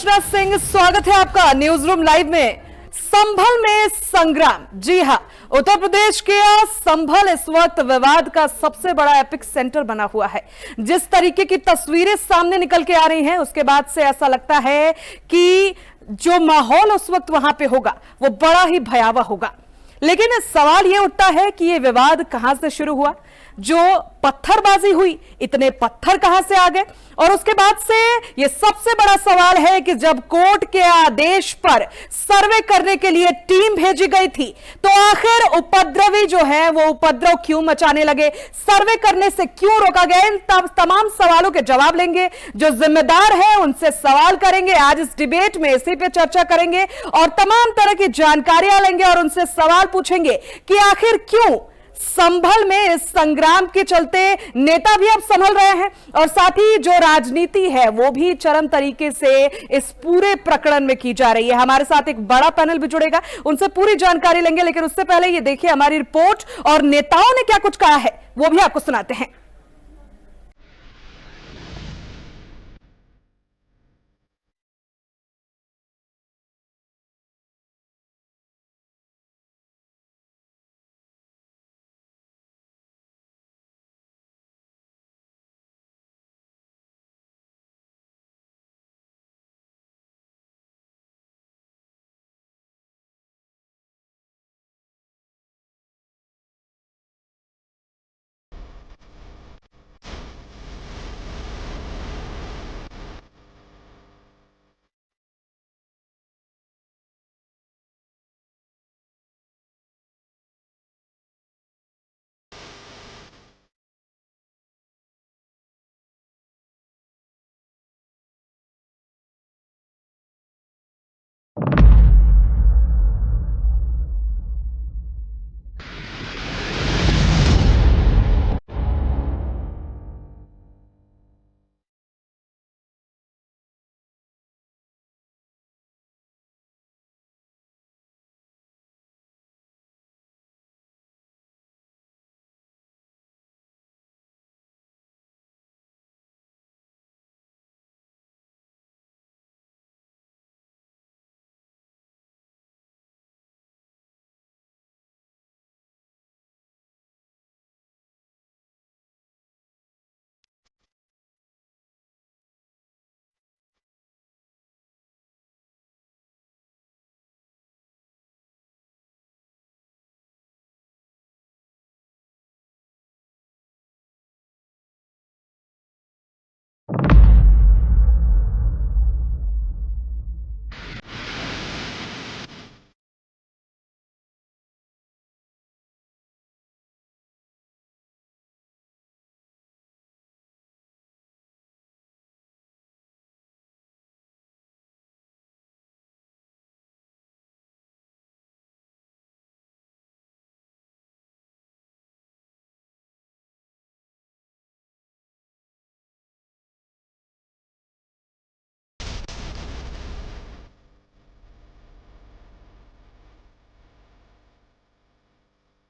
अर्चना सिंह, स्वागत है आपका न्यूज रूम लाइव में। संभल में संग्राम, जी हां, उत्तर प्रदेश के संभल इस वक्त विवाद का सबसे बड़ा एपिक सेंटर बना हुआ है। जिस तरीके की तस्वीरें सामने निकल के आ रही हैं, उसके बाद से ऐसा लगता है कि जो माहौल उस वक्त वहां पे होगा वो बड़ा ही भयावह होगा। लेकिन सवाल यह उठता है कि यह विवाद कहां से शुरू हुआ, जो पत्थरबाजी हुई, इतने पत्थर कहां से आ गए, और उसके बाद से यह सबसे बड़ा सवाल है कि जब कोर्ट के आदेश पर सर्वे करने के लिए टीम भेजी गई थी तो आखिर उपद्रवी जो है वो उपद्रव क्यों मचाने लगे, सर्वे करने से क्यों रोका गया। इन तमाम सवालों के जवाब लेंगे, जो जिम्मेदार है उनसे सवाल करेंगे। आज इस डिबेट में इसी पे चर्चा करेंगे और तमाम तरह की जानकारियां लेंगे और उनसे सवाल पूछेंगे कि आखिर क्यों संभल में इस संग्राम के चलते नेता भी अब संभल रहे हैं और साथ ही जो राजनीति है वो भी चरम तरीके से इस पूरे प्रकरण में की जा रही है। हमारे साथ एक बड़ा पैनल भी जुड़ेगा, उनसे पूरी जानकारी लेंगे, लेकिन उससे पहले ये देखिए हमारी रिपोर्ट और नेताओं ने क्या कुछ कहा है वो भी आपको सुनाते हैं।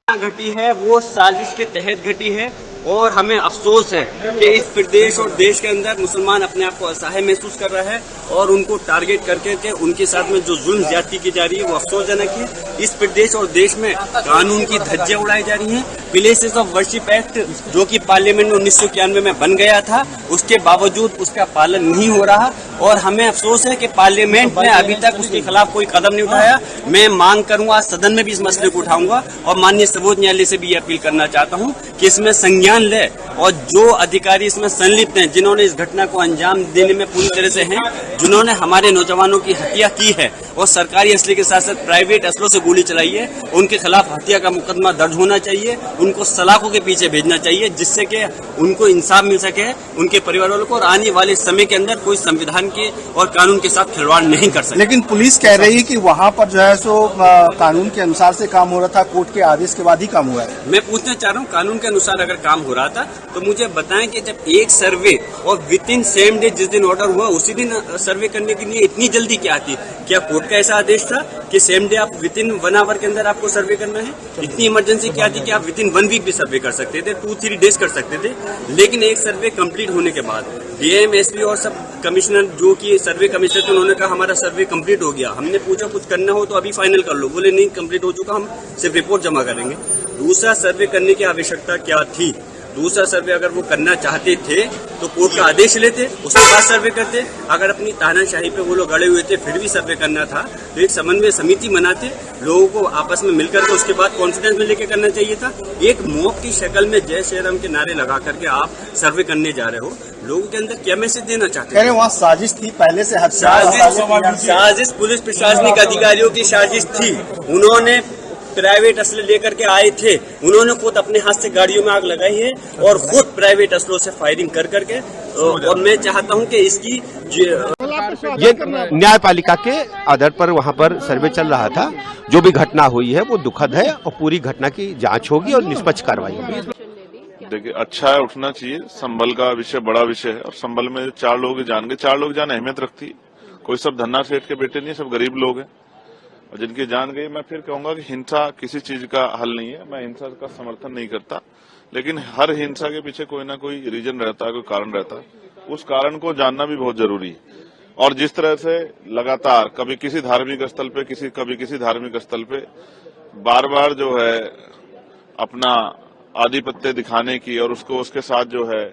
घटी है वो साजिश के तहत घटी है और हमें अफसोस है कि इस प्रदेश और देश के अंदर मुसलमान अपने आप को असहाय महसूस कर रहा है और उनको टारगेट करके उनके साथ में जो जुल्म ज्यादती की जा रही है वो अफसोसजनक है। इस प्रदेश और देश में कानून की धज्जियां उड़ाई जा रही हैं। प्लेसेस ऑफ वर्शिप एक्ट जो कि पार्लियामेंट में 1991 में बन गया था, उसके बावजूद उसका पालन नहीं हो रहा और हमें अफसोस है कि पार्लियामेंट ने अभी तक उसके खिलाफ कोई कदम नहीं उठाया। मैं मांग करूंगा, सदन में भी इस मसले को उठाऊंगा और माननीय सर्वोच्च न्यायालय से भी ये अपील करना चाहता हूं कि इसमें संज्ञान ले और जो अधिकारी इसमें संलिप्त हैं, जिन्होंने इस घटना को अंजाम देने में पूरी तरह से हैं, जिन्होंने हमारे नौजवानों की हत्या की है और सरकारी असले के साथ साथ प्राइवेट असलों से गोली चलाई है, उनके खिलाफ हत्या का मुकदमा दर्ज होना चाहिए, उनको सलाखों के पीछे भेजना चाहिए जिससे कि उनको इंसाफ मिल सके, उनके परिवार वालों को, और आने वाले समय के अंदर कोई संविधान के और कानून के साथ खिलवाड़ नहीं कर सके। लेकिन पुलिस कह रही है कि वहाँ पर जो है सो कानून के अनुसार से काम हो रहा था, कोर्ट के आदेश के बाद ही काम हुआ है। मैं पूछना चाह रहा हूँ, कानून के अनुसार अगर काम हो रहा था तो मुझे बताएं कि जब एक सर्वे और विद इन सेम डे जिस दिन ऑर्डर हुआ उसी दिन सर्वे करने के लिए इतनी जल्दी क्या आती? क्या कोर्ट का ऐसा आदेश था कि सेम डे आप विद इन 1 आवर के अंदर आपको सर्वे करना है? इतनी इमरजेंसी क्या थी कि आप विद इन हम 1 वीक भी सर्वे कर सकते थे, 2-3 डेज कर सकते थे। लेकिन एक सर्वे कंप्लीट होने के बाद डीएम, एसपी और सब कमिश्नर जो कि सर्वे कमिश्नर थे, उन्होंने कहा हमारा सर्वे कंप्लीट हो गया। हमने पूछा कुछ करना हो तो अभी फाइनल कर लो, बोले नहीं कंप्लीट हो चुका, हम सिर्फ रिपोर्ट जमा करेंगे। दूसरा सर्वे करने की आवश्यकता क्या थी? दूसरा सर्वे अगर वो करना चाहते थे तो कोर्ट का आदेश लेते, उसके बाद सर्वे करते। अगर अपनी तानाशाही पे वो लोग अड़े हुए थे फिर भी सर्वे करना था तो एक समन्वय समिति बनाते, लोगों को आपस में मिलकर के उसके बाद कॉन्फिडेंस में लेके करना चाहिए था। एक मॉब की शक्ल में जय श्री राम के नारे लगा करके आप सर्वे करने जा रहे हो, लोगों के अंदर क्या मैसेज देना चाहते हैं? वहाँ साजिश थी पहले से, साजिश पुलिस प्रशासनिक अधिकारियों की साजिश थी। उन्होंने प्राइवेट असले लेकर के आए थे, उन्होंने खुद अपने हाथ से गाड़ियों में आग लगाई है और खुद प्राइवेट असलों से फायरिंग कर करके। और मैं चाहता हूं कि इसकी ये न्यायपालिका के आधार पर वहां पर सर्वे चल रहा था। जो भी घटना हुई है वो दुखद है और पूरी घटना की जांच होगी और निष्पक्ष कार्रवाई होगी। देखिए, अच्छा है, उठना चाहिए। संभल का विषय बड़ा विषय है और संभल में 4 लोग जान गए। 4 लोग जान अहमियत रखती है। कोई सब धन्ना सेठ के बेटे नहीं, सब गरीब लोग हैं और जिनकी जान गई। मैं फिर कहूंगा कि हिंसा किसी चीज का हल नहीं है। मैं हिंसा का समर्थन नहीं करता, लेकिन हर हिंसा के पीछे कोई ना कोई रीजन रहता है, कोई कारण रहता है। उस कारण को जानना भी बहुत जरूरी है। और जिस तरह से लगातार कभी किसी धार्मिक स्थल पे कभी किसी धार्मिक स्थल पे बार बार जो है अपना आधिपत्य दिखाने की और उसके साथ जो है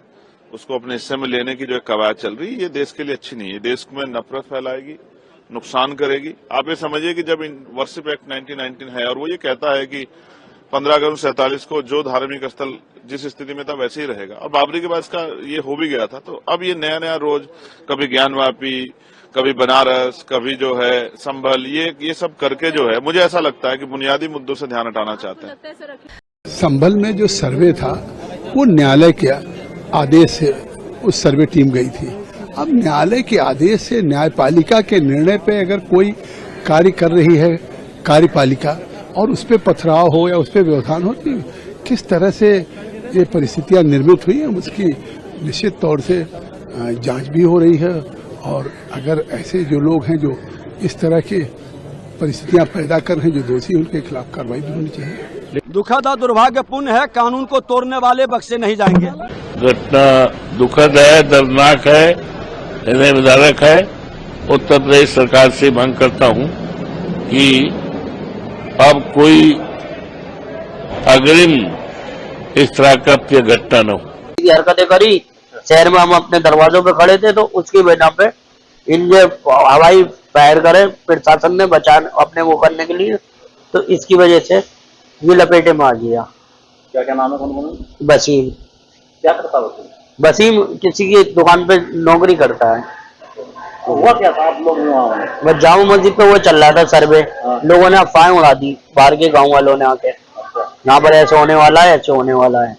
उसको अपने हिस्से में लेने की जो कवायद चल रही है, ये देश के लिए अच्छी नहीं है। देश में नफरत फैलाएगी, नुकसान करेगी। आप ये समझिए कि जब वर्शिप एक्ट 1919 है और वो ये कहता है कि 15 अगस्त 47 को जो धार्मिक स्थल जिस स्थिति में था वैसे ही रहेगा, और बाबरी के बाद इसका ये हो भी गया था। तो अब ये नया रोज कभी ज्ञानवापी, कभी बनारस, कभी जो है संभल, ये सब करके जो है, मुझे ऐसा लगता है कि बुनियादी मुद्दों से ध्यान हटाना चाहते हैं। संभल में जो सर्वे था वो न्यायालय के आदेश से उस सर्वे टीम गई थी। अब न्यायालय के आदेश से न्यायपालिका के निर्णय पे अगर कोई कार्य कर रही है कार्यपालिका और उस पर पथराव हो या उस पर व्यवधान हो, किस तरह से ये परिस्थितियां निर्मित हुई है उसकी निश्चित तौर से जांच भी हो रही है। और अगर ऐसे जो लोग हैं जो इस तरह की परिस्थितियां पैदा कर रहे हैं, जो दोषी, उनके खिलाफ कार्रवाई भी होनी चाहिए। दुखद और दुर्भाग्यपूर्ण है, कानून को तोड़ने वाले बख्शे नहीं जाएंगे। घटना दुखद है, दर्दनाक है, हृदय विदारक है। उत्तर प्रदेश सरकार से मांग करता हूं कि अब कोई अग्रिम इस तरह का घटना न हो। हरकतें करी, शहर में हम अपने दरवाजों पे खड़े थे तो उसकी वजह पे इन हवाई फायर करे प्रशासन ने बचाने अपने वो करने के लिए, तो इसकी वजह से ये लपेटे में आ गया। क्या नाम है? कौन? वसीम। क्या करता है वसीम? किसी की दुकान पे नौकरी करता है। तो हुआ क्या था? आप लोग बस जामा मस्जिद पे वो चल रहा था सर्वे, लोगों ने अफवाहें उड़ा दी बाहर के गांव वालों ने आके, यहाँ पर ऐसे होने वाला है, ऐसे होने वाला है।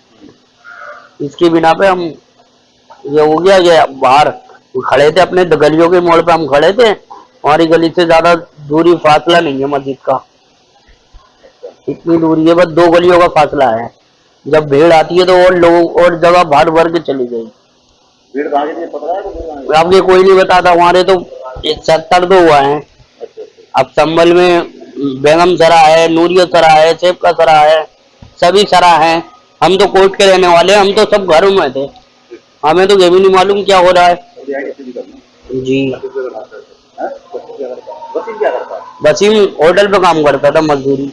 इसकी बिना पे हम ये हो गया, ये बाहर खड़े थे अपने गलियों के मोड़ पे हम खड़े थे। हमारी गली से ज्यादा दूरी फासला नहीं है मस्जिद का, इतनी दूरी है, बस 2 गलियों का फासला है। जब भीड़ आती है तो और लोग और जगह भर भर के चली गई। भीड़ कहाँ की पता है? अब ये कोई नहीं बताता। हमारे तो 70 तो हुआ है। अब संभल में बेगम सरा है, नूरिया सरा है, सेब का सरा है, सभी सरा है। हम तो कोर्ट के रहने वाले, हम तो सब घरों में थे, हमें तो ये भी नहीं मालूम क्या हो रहा है। जी। वसीम होटल पे काम करता था, मजदूरी।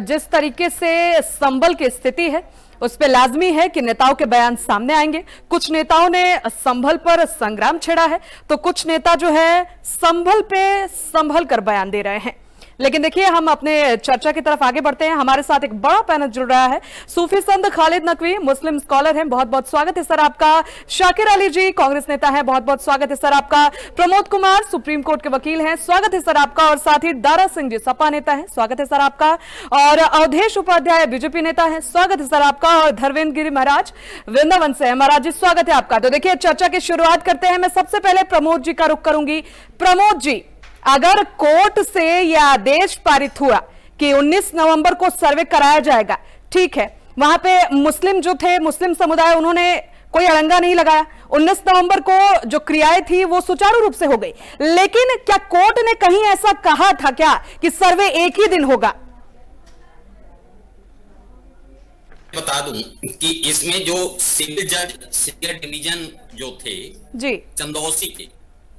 जिस तरीके से संभल की स्थिति है उस पे लाजमी है कि नेताओं के बयान सामने आएंगे। कुछ नेताओं ने संभल पर संग्राम छेड़ा है तो कुछ नेता जो है संभल पे संभल कर बयान दे रहे हैं। लेकिन देखिए, हम अपने चर्चा की तरफ आगे बढ़ते हैं। हमारे साथ एक बड़ा पैनल जुड़ रहा है। सूफी संत खालिद नकवी मुस्लिम स्कॉलर हैं, बहुत बहुत स्वागत है सर आपका। शाकिर अली जी कांग्रेस नेता हैं, बहुत बहुत स्वागत है सर आपका। प्रमोद कुमार सुप्रीम कोर्ट के वकील हैं, स्वागत है सर आपका। और साथ ही दारा सिंह जी सपा नेता हैं, स्वागत है सर आपका। और अवधेश उपाध्याय बीजेपी नेता है, स्वागत है सर आपका। और धर्मेंद्र गिरी महाराज वृंदावन से है, महाराज जी स्वागत है आपका। तो देखिए, चर्चा की शुरुआत करते हैं। मैं सबसे पहले प्रमोद जी का रुख करूंगी। प्रमोद जी, अगर कोर्ट से यह आदेश पारित हुआ कि 19 नवंबर को सर्वे कराया जाएगा, ठीक है, वहां पे मुस्लिम जो थे, मुस्लिम समुदाय, उन्होंने कोई अड़ंगा नहीं लगाया। 19 नवंबर को जो क्रियाएं थी वो सुचारू रूप से हो गई, लेकिन क्या कोर्ट ने कहीं ऐसा कहा था क्या कि सर्वे एक ही दिन होगा? बता दूं कि इसमें जो सिविल जज सीनियर डिवीजन जो थे जी चंदौसी के,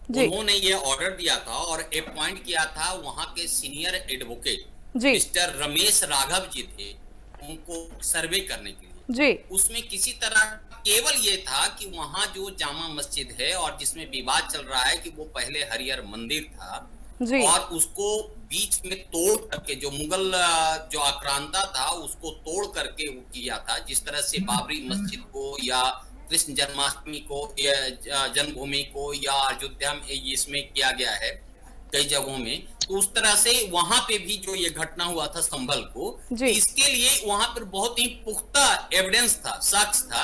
जी उन्होंने ये ऑर्डर दिया था और अपॉइंट किया था वहां के सीनियर एडवोकेट जी मिस्टर रमेश राघव जी थे उनको सर्वे करने के लिए जी। उसमें किसी तरह केवल ये था कि वहां जो जामा मस्जिद है और जिसमें विवाद चल रहा है कि वो पहले हरिहर मंदिर था जी और उसको बीच में तोड़ करके जो मुगल जो आक्रांता था उसको तोड़ करके वो किया था, जिस तरह से बाबरी मस्जिद को या कृष्ण जन्माष्टमी को या जन्मभूमि को या अयोध्या में इसमें किया गया है कई जगहों में, तो उस तरह से वहां पे भी जो ये घटना हुआ था संभल को, इसके लिए वहां पर बहुत ही पुख्ता एविडेंस था, साक्ष्य था,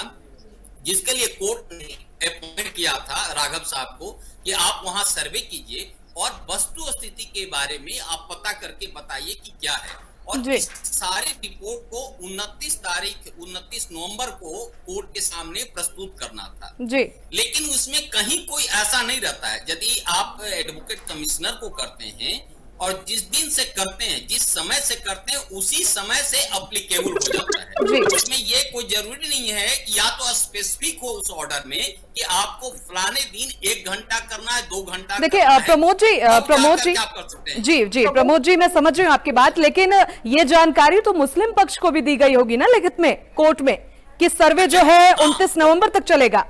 जिसके लिए कोर्ट ने अपॉइंट किया था राघव साहब को कि आप वहां सर्वे कीजिए और वस्तु स्थिति के बारे में आप पता करके बताइए कि क्या है। और इस सारे रिपोर्ट को 29 नवंबर को कोर्ट के सामने प्रस्तुत करना था जी। लेकिन उसमें कहीं कोई ऐसा नहीं रहता है। यदि आप एडवोकेट कमिश्नर को करते हैं और जिस दिन से करते हैं, जिस समय से करते हैं, उसी समय से अप्लीकेबल हो जाता है। इसमें ये कोई जरूरी नहीं है कि या तो स्पेसिफिक हो उस ऑर्डर में कि आपको फलाने दिन 1 घंटा करना है, 2 घंटा। देखिए प्रमोद जी प्रमोद जी मैं समझ रही हूँ आपकी बात, लेकिन ये जानकारी तो मुस्लिम पक्ष को भी दी गई होगी ना लिखित में कोर्ट में कि सर्वे जो है 29 नवंबर तक चलेगा।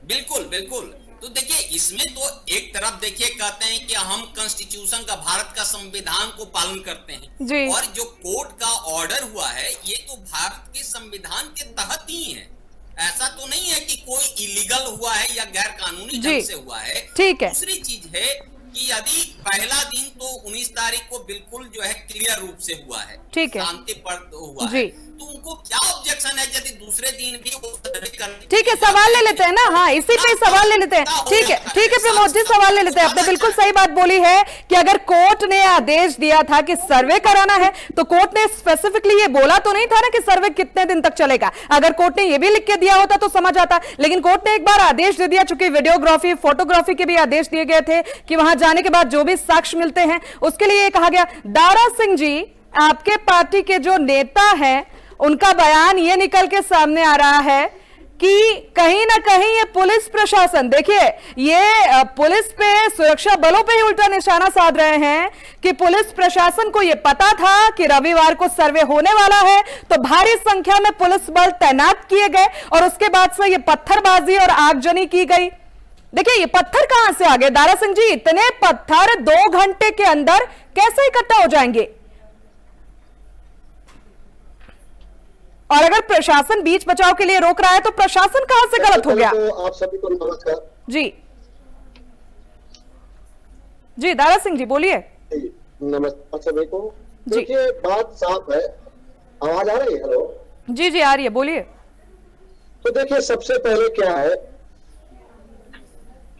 बिल्कुल बिल्कुल। तो देखिए इसमें तो एक तरफ देखिए कहते हैं कि हम कॉन्स्टिट्यूशन का, भारत का संविधान को पालन करते हैं जी। और जो कोर्ट का ऑर्डर हुआ है ये तो भारत के संविधान के तहत ही है। ऐसा तो नहीं है कि कोई इलीगल हुआ है या गैर कानूनी ढंग से हुआ है। ठीक है। दूसरी चीज है कि यदि पहला दिन तो 19 तारीख को बिल्कुल जो है क्लियर रूप से हुआ है, ठीक है, शांतिपूर्ण हुआ है, तो उनको क्या ऑब्जेक्शन है यदि दूसरे दिन भी वो ठीक है सवाल ले लेते हैं ना। हाँ इसी पे सवाल ले लेते हैं। ठीक है प्रमोद जी सवाल ले लेते हैं। आपने बिल्कुल सही बात बोली है कि अगर कोर्ट ने आदेश दिया था कि सर्वे कराना है तो कोर्ट ने स्पेसिफिकली ये बोला तो नहीं था ना कि सर्वे कितने दिन तक चलेगा। अगर कोर्ट ने ये भी लिख के दिया होता तो समझ आता, लेकिन कोर्ट ने एक बार आदेश दे दिया, चूंकि वीडियोग्राफी फोटोग्राफी के भी आदेश दिए गए थे कि वहां जाने के बाद जो भी साक्ष्य मिलते हैं उसके लिए कहा गया। दारा सिंह जी आपके पार्टी के जो नेता हैं उनका बयान ये निकल के सामने आ रहा है कि कहीं ना कहीं ये पुलिस प्रशासन, देखिए ये पुलिस पे, सुरक्षा बलों पे ही उल्टा निशाना साध रहे हैं कि पुलिस प्रशासन को ये पता था कि रविवार को सर्वे होने वाला है तो भारी संख्या में पुलिस बल तैनात किए गए और उसके बाद से ये पत्थरबाजी और आगजनी की गई। देखिए ये पत्थर कहां से आ गए दारा सिंह जी? इतने पत्थर 2 घंटे के अंदर कैसे इकट्ठा हो जाएंगे? और अगर प्रशासन बीच बचाव के लिए रोक रहा है तो प्रशासन कहां से गलत हो गया? तो आप सभी को नमस्कार जी दारा सिंह जी बोलिए। नमस्कार सभी को। देखिए बात साफ है। आवाज आ रही है? हेलो जी आ रही है, बोलिए। तो देखिए सबसे पहले क्या है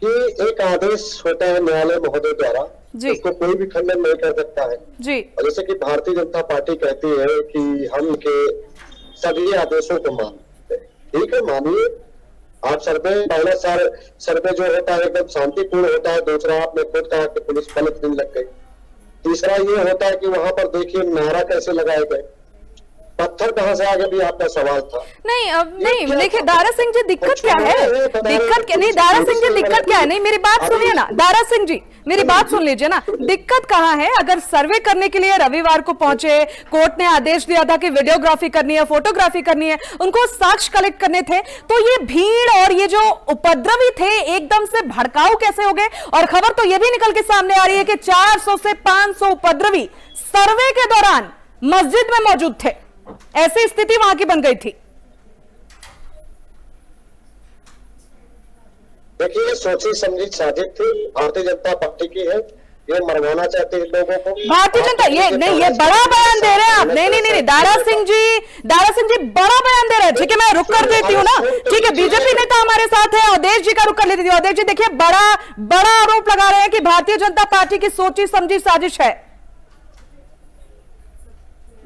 कि एक आदेश होता है न्यायालय महोदय द्वारा, उसको कोई भी खंडन नहीं कर सकता है जी। और जैसे कि भारतीय जनता पार्टी कहती है कि हम के सभी आदेशों को मानते हैं, ठीक है मानिए आप। सर्वे पहला सर्वे जो होता है एकदम शांतिपूर्ण होता है। दूसरा आपने खुद कहा कि पुलिस बल दिन लग गई। तीसरा ये होता है कि वहां पर देखिए नारा कैसे लगाए गए, पत्थर कहां से आगे भी आपका सवाल था। नहीं अब नहीं देखिए दारा सिंह जी दिक्कत क्या है? दिक्कत क्या नहीं दारा सिंह जी दिक्कत क्या है? नहीं मेरी बात सुनिए ना दारा सिंह जी, मेरी बात सुन लीजिए ना। दिक्कत कहां है? अगर सर्वे करने के लिए रविवार को पहुंचे, कोर्ट ने आदेश दिया था कि वीडियोग्राफी करनी है, फोटोग्राफी करनी है, उनको साक्ष्य कलेक्ट करने थे, तो ये भीड़ और ये जो उपद्रवी थे एकदम से भड़काऊ कैसे हो गए? और खबर तो ये भी निकल के सामने आ रही है कि 400 से 500 उपद्रवी सर्वे के दौरान मस्जिद में मौजूद थे। ऐसी स्थिति वहां की बन गई थी। देखिए सोची समझी साजिश थी, भारतीय जनता पार्टी की है, ये मरवाना चाहते हैं लोगों को। भारतीय जनता ये नहीं, ये बड़ा बयान दे रहे हैं आप। नहीं दारा सिंह जी बड़ा बयान दे रहे हैं। ठीक है मैं रुक कर देती हूँ ना। ठीक है बीजेपी नेता हमारे साथ है, अवधेश जी का रुक कर लेती हूँ। अवधेश जी देखिए बड़ा आरोप लगा रहे हैं कि भारतीय जनता पार्टी की सोची समझी साजिश है।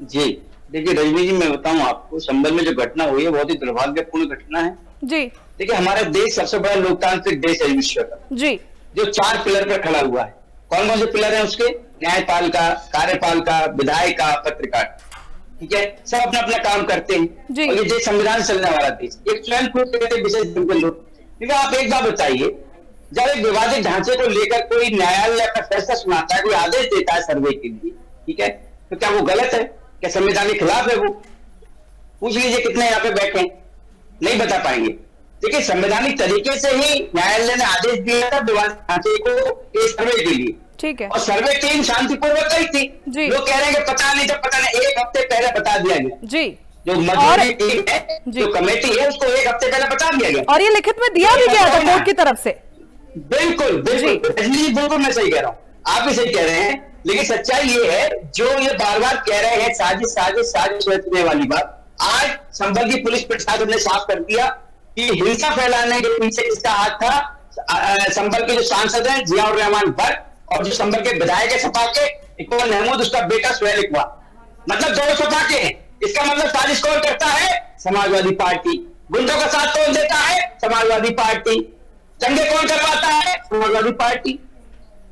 जी देखिए रजनी जी मैं बताऊं आपको, संभल में जो घटना हुई है बहुत ही दुर्भाग्यपूर्ण घटना है जी देखिए, हमारा देश सबसे बड़ा लोकतांत्रिक देश है विश्व का, जी, जो 4 पिलर पर खड़ा हुआ है। कौन कौन से पिलर हैं उसके? न्यायपालिका, कार्यपालिका, विधायिका, पत्रकार। ठीक है, सब अपना अपना काम करते हैं और ये देश संविधान से चलने वाला देश, एक स्वयं को विशेष लोग। ठीक है, आप एक बात बताइए, जब एक विवादित ढांचे को लेकर कोई न्यायालय का फैसला सुनाता है, कोई आदेश देता है सर्वे के लिए, ठीक है, तो क्या वो गलत है? क्या संविधान के खिलाफ है? वो पूछ लीजिए कितने यहाँ पे बैठे, नहीं बता पाएंगे। देखिए, संवैधानिक तरीके से ही न्यायालय ने आदेश दिया था विवादित ढांचे को सर्वे के लिए। ठीक है, और सर्वे टीम शांतिपूर्वक गई थी। लोग कह रहे हैं कि पता नहीं, जब पता नहीं, 1 हफ्ते पहले बता दिया गया जी। जो मजदूरी टीम है, जो कमेटी है, उसको 1 हफ्ते पहले बता दिया गया और ये लिखित में दिया भी गया था कोर्ट की तरफ से। बिल्कुल बिल्कुल बिल्कुल, मैं सही कह रहा हूँ, आप भी सही कह रहे हैं। लेकिन सच्चाई ये है, जो ये बार बार कह रहे हैं साजिश साजिश साजिश रचने वाली बात, आज संबल की पुलिस प्रशासन ने साफ कर दिया कि हिंसा फैलाने के पीछे किसका हाथ था। संबल के जो सांसद हैं जियाउर रहमान भट्ट और जो संबल के विधायक है सपा के इकबाल महमूद, उसका बेटा सुहेल इकबाल, मतलब दोनों सपा के हैं। इसका मतलब साजिश कौन करता है? समाजवादी पार्टी। गुंडों का साथ कौन देता है? समाजवादी पार्टी। दंगे कौन करवाता है? समाजवादी पार्टी।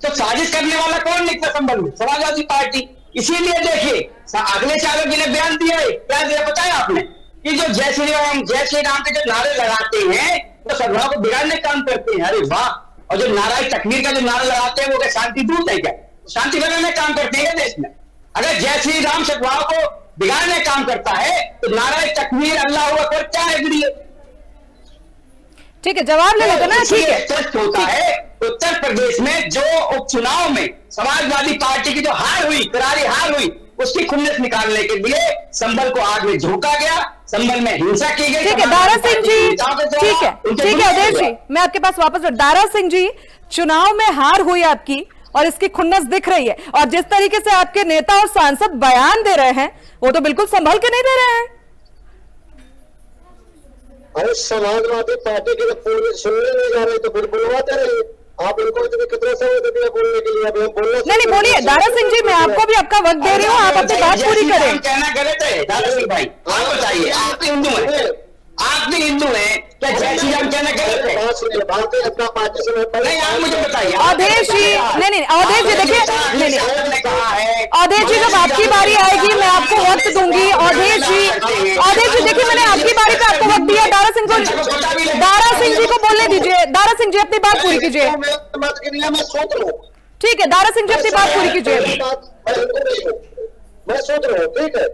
तो साजिश करने वाला कौन निकला संबल में? समाजवादी पार्टी। इसीलिए देखिए, अगले चालक जी ने बयान दिया है, क्या दिया बताया आपने, कि जो जय श्री राम के जो नारे लगाते हैं वो सद्भाव को बिगाड़ने का काम करते हैं। अरे वाह! और जो नाराज तकबीर का जो नारा लगाते हैं वो क्या शांति दूत है क्या? शांति बनाने का काम करते हैं देश में। अगर जय श्री राम सद्भाव को बिगाड़ने का काम करता है तो नाराज तकबीर अल्लाह अकबर क्या है? ठीक है, जवाब ले लेते ना। ठीक है, स्पष्ट होता है उत्तर प्रदेश में जो उपचुनाव में समाजवादी पार्टी की जो हार हुई, करारी हार हुई, उसकी खुन्नस निकालने के लिए संबल को आग में झोंका गया, संबल में हिंसा की गई। ठीक है दारा सिंह जी, ठीक है अवधेश जी, मैं आपके पास वापस। दारा सिंह जी, चुनाव में हार हुई आपकी और इसकी खुन्नस दिख रही है, और जिस तरीके से आपके नेता और सांसद बयान दे रहे हैं वो तो बिल्कुल संभल के नहीं दे रहे हैं। अरे समाजवादी पार्टी के पूरे सुनने नहीं जा रहे तो फिर बुलवाते रहिए। आप उनको कितना समय दे दिया बोलने के लिए? अब बोलना नहीं बोलिए दारा सिंह जी, मैं आपको भी आपका वक्त दे रही हूँ, आप अपनी बात पूरी करें। कहना गलत है दारा सिंह भाई, आप बताइए, आप हिंदू हैं, आप भी हिंदू हैं, क्या जय श्री राम कहना गलत है? भारतीय जनता पार्टी से नहीं, आप मुझे बताइए। अवधेश जी, नहीं अवधेश जी देखिए, नहीं अवधेश जी, जब आपकी बारी आएगी मैं आपको वक्त दूंगी। अवधेश जी देखिए, मैंने आपकी बारी पे आपको वक्त दिया। दारा सिंह जी को बोलने दीजिए। दारा सिंह जी अपनी बात पूरी कीजिए। मैं सोच रहा हूँ। ठीक है, दारा सिंह जी अपनी बात पूरी कीजिए। मैं सोच रहा हूँ, ठीक है,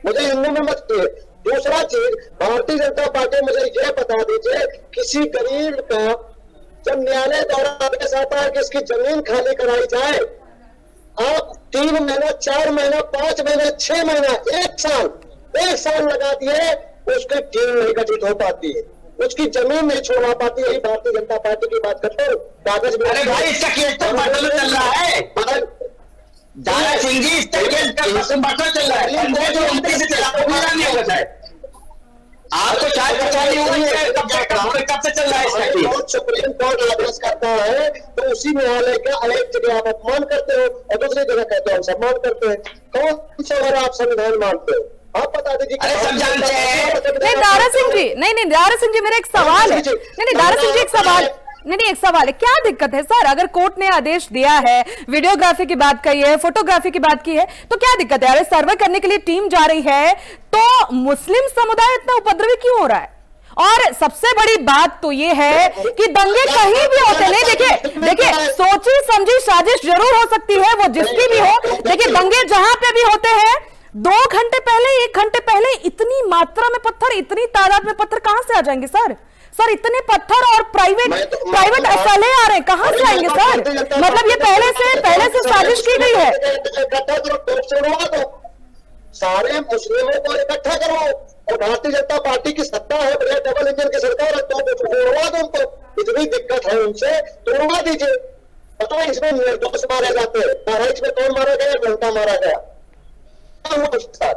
मुझे हिंदू में मत किए। दूसरा चीज, भारतीय जनता पार्टी मुझे यह बता दीजिए, किसी गरीब का जब न्यायालय द्वारा आदेश आता है कि इसकी जमीन खाली कराई जाए, आप 3 महीना, 4 महीना, 5 महीना, 6 महीना, 1 साल लगा दिए, उसकी टीम नहीं गठित हो पाती है, उसकी जमीन नहीं छोड़ा पाती। यही भारतीय जनता पार्टी की बात करते हो। कागज में, अरे भाई, इसका केस तो बदल चल रहा है। दारा सिंह जी, इसका केस का बदल चल रहा है, 15 से चला पूरा नहीं होगा शायद। आपको शायद पता नहीं हुई है कब से चल रहा है इसका केस। सुप्रीम कोर्ट आदेश करता है तो उसी न्यायालय का एक जगह आप अपमान करते हो और दूसरी जगह कहते हो हम सम्मान करते हैं। कौन सा और आप संविधान मानते हो? आप बता दीजिए। अरे सब जानते हैं। नहीं दारा सिंह जी, नहीं दारा सिंह जी, मेरा एक सवाल है। नहीं दारा सिंह जी, एक सवाल, नहीं एक सवाल है, क्या दिक्कत है सर? अगर कोर्ट ने आदेश दिया है, वीडियोग्राफी की बात कही है, फोटोग्राफी की बात की है, तो क्या दिक्कत है? अरे सर्वे करने के लिए टीम जा रही है तो मुस्लिम समुदाय इतना उपद्रवी क्यों हो रहा है? और सबसे बड़ी बात तो ये है कि दंगे कहीं भी होते नहीं। देखिए सोची समझी साजिश जरूर हो सकती है, वो जिसकी भी हो। देखिए दंगे जहां पे भी होते हैं, 2 घंटे पहले, 1 घंटे पहले इतनी मात्रा में पत्थर, इतनी तादाद में पत्थर कहां से आ जाएंगे सर? इतने पत्थर और प्राइवेट असले आ रहे हैं, कहां से आएंगे सर? मतलब ये पहले से साजिश की गई है। सारे मुस्लिमों को इकट्ठा करो और भारतीय जनता पार्टी की सत्ता है, बढ़िया डबल इंजन की सरकार है, तो उड़वा दो उनको। इतनी दिक्कत है उनसे तो उड़वा दीजिए। पता है इसमें निर्दोष मारे जाते हैं। बहराइच में कौन मारा गया? घंटा मारा गया। क्या हुआ उसके साथ?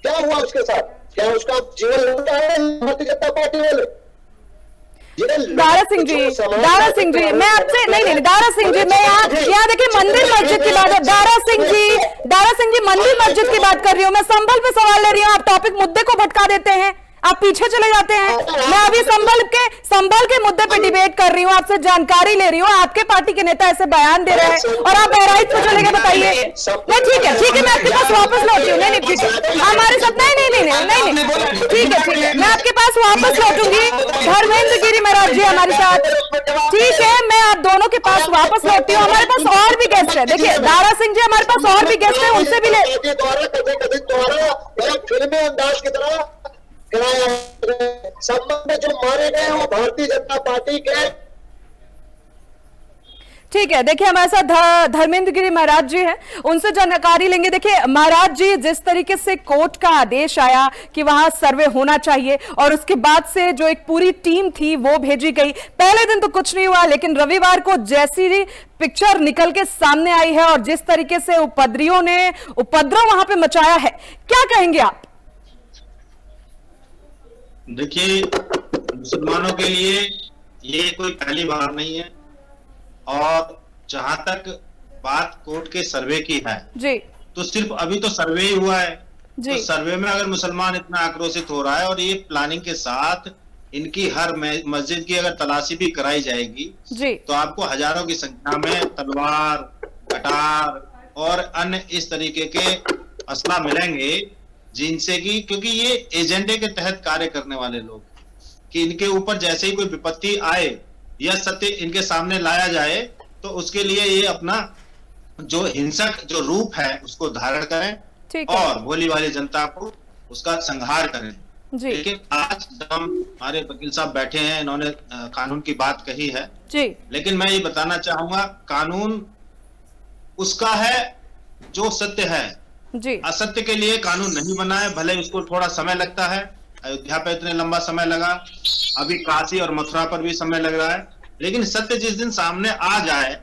क्या हुआ उसके साथ? क्या उसका जीवन लौटा है भारतीय जनता पार्टी वाले? दारा सिंह जी, मैं आपसे नहीं दारा सिंह जी, मैं यहाँ देखिए मंदिर मस्जिद की बात है। दारा सिंह जी मंदिर मस्जिद की बात कर रही हूँ, मैं संभल पे सवाल ले रही हूँ, आप टॉपिक मुद्दे को भटका देते हैं। आप पीछे चले जाते हैं। मैं अभी संभल के मुद्दे पे डिबेट कर रही हूँ, आपसे जानकारी ले रही हूँ। आपके पार्टी के नेता ऐसे बयान दे रहे हैं और आप बहराइच पे चले गए, बताइए। नहीं ठीक है, मैं आपके पास वापस लौटती हूँ। नहीं ठीक है, हमारे साथ नहीं, ठीक है, मैं आपके पास वापस लौटूंगी। धर्मेंद्र गिरी महाराज जी हमारे साथ, ठीक है, मैं आप दोनों के पास वापस लौटती हूँ। हमारे पास और भी गेस्ट है, देखिए दारा सिंह जी हमारे पास और भी गेस्ट है, उनसे भी ले फिल्मी अंदाज की तरह संबंध में जो मारे गए वो भारतीय जनता पार्टी के। ठीक है, देखिए हमारे साथ धर्मेंद्र गिरी महाराज जी हैं, उनसे जानकारी लेंगे। देखिए महाराज जी, जिस तरीके से कोर्ट का आदेश आया कि वहां सर्वे होना चाहिए और उसके बाद से जो एक पूरी टीम थी वो भेजी गई, पहले दिन तो कुछ नहीं हुआ, लेकिन रविवार को जैसी पिक्चर निकल के सामने आई है और जिस तरीके से उपद्रवियों ने उपद्रव वहां पे मचाया है, क्या कहेंगे आप? देखिए, मुसलमानों के लिए ये कोई पहली बार नहीं है, और जहां तक बात कोर्ट के सर्वे की है जी, तो सिर्फ अभी तो सर्वे ही हुआ है जी। तो सर्वे में अगर मुसलमान इतना आक्रोशित हो रहा है और ये प्लानिंग के साथ इनकी हर मस्जिद की अगर तलाशी भी कराई जाएगी जी, तो आपको हजारों की संख्या में तलवार, कटार और अन्य इस तरीके के असला मिलेंगे, जिनसे कि क्योंकि ये एजेंडे के तहत कार्य करने वाले लोग, कि इनके ऊपर जैसे ही कोई विपत्ति आए या सत्य इनके सामने लाया जाए तो उसके लिए ये अपना जो हिंसक जो रूप है उसको धारण करें और भोली वाली जनता को उसका संहार करें। लेकिन आज जब हम हमारे वकील साहब बैठे हैं, इन्होंने कानून की बात कही है जी, लेकिन मैं ये बताना चाहूंगा, कानून उसका है जो सत्य है जी। असत्य के लिए कानून नहीं बना है, भले उसको थोड़ा समय लगता है। अयोध्या पे इतने लंबा समय लगा, अभी काशी और मथुरा पर भी समय लग रहा है, लेकिन सत्य जिस दिन सामने आ जाए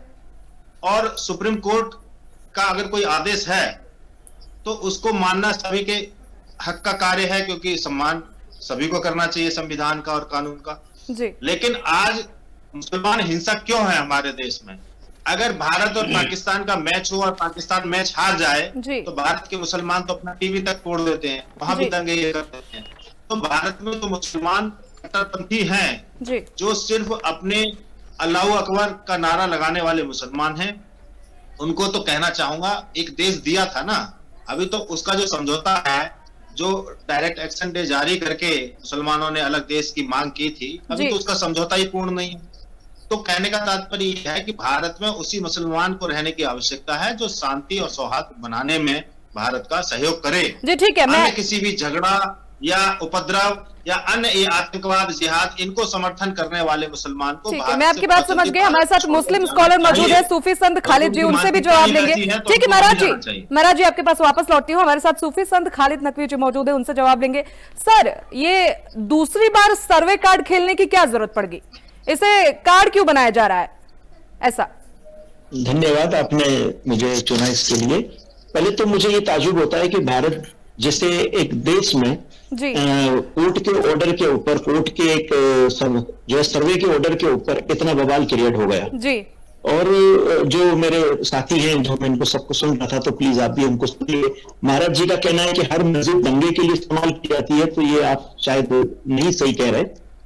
और सुप्रीम कोर्ट का अगर कोई आदेश है तो उसको मानना सभी के हक का कार्य है, क्योंकि सम्मान सभी को करना चाहिए संविधान का और कानून का जी। लेकिन आज मुसलमान हिंसक क्यों है हमारे देश में? अगर भारत और पाकिस्तान का मैच हो और पाकिस्तान मैच हार जाए तो भारत के मुसलमान तो अपना टीवी तक तोड़ देते हैं, वहां भी दंगे ये कर देते हैं। तो भारत में तो मुसलमान कट्टरपंथी हैं जो सिर्फ अपने अल्लाह अकबर का नारा लगाने वाले मुसलमान हैं। उनको तो कहना चाहूंगा, एक देश दिया था ना, अभी तो उसका जो समझौता है, जो डायरेक्ट एक्शन डे जारी करके मुसलमानों ने अलग देश की मांग की थी, अभी तो उसका समझौता ही पूर्ण नहीं है। तो कहने का तात्पर्य यह है कि भारत में उसी मुसलमान को रहने की आवश्यकता है जो शांति और सौहार्द बनाने में भारत का सहयोग करे। जी ठीक है, मैं किसी भी झगड़ा या उपद्रव या अन्य ये आतंकवाद, जिहाद, इनको समर्थन करने वाले मुसलमान को। ठीक है, मैं आपकी बात समझ गई। हमारे साथ मुस्लिम स्कॉलर मौजूद है, सूफी संत खालिद जी, उनसे भी जवाब लेंगे। ठीक है महाराज जी आपके पास वापस लौटती हूँ। हमारे साथ सूफी संत खालिद नकवी जी मौजूद है, उनसे जवाब लेंगे। सर, ये दूसरी बार सर्वे कार्ड खेलने की क्या जरूरत पड़ गई? इसे कार्ड क्यों बनाया जा रहा है ऐसा? धन्यवाद, आपने मुझे चुना इसके लिए। पहले तो मुझे ये ताजुब होता है कि भारत जैसे एक देश में कोर्ट के ऑर्डर के ऊपर, कोर्ट के एक जो है सर्वे के ऑर्डर के ऊपर इतना बवाल क्रिएट हो गया जी। और जो मेरे साथी हैं, जो मैं इनको सबको सुन रहा था, तो प्लीज आप भी हमको सुनिए। महाराज जी का कहना है कि हर मस्जिद दंगे के लिए इस्तेमाल की जाती है, तो ये आप शायद नहीं सही कह रहे,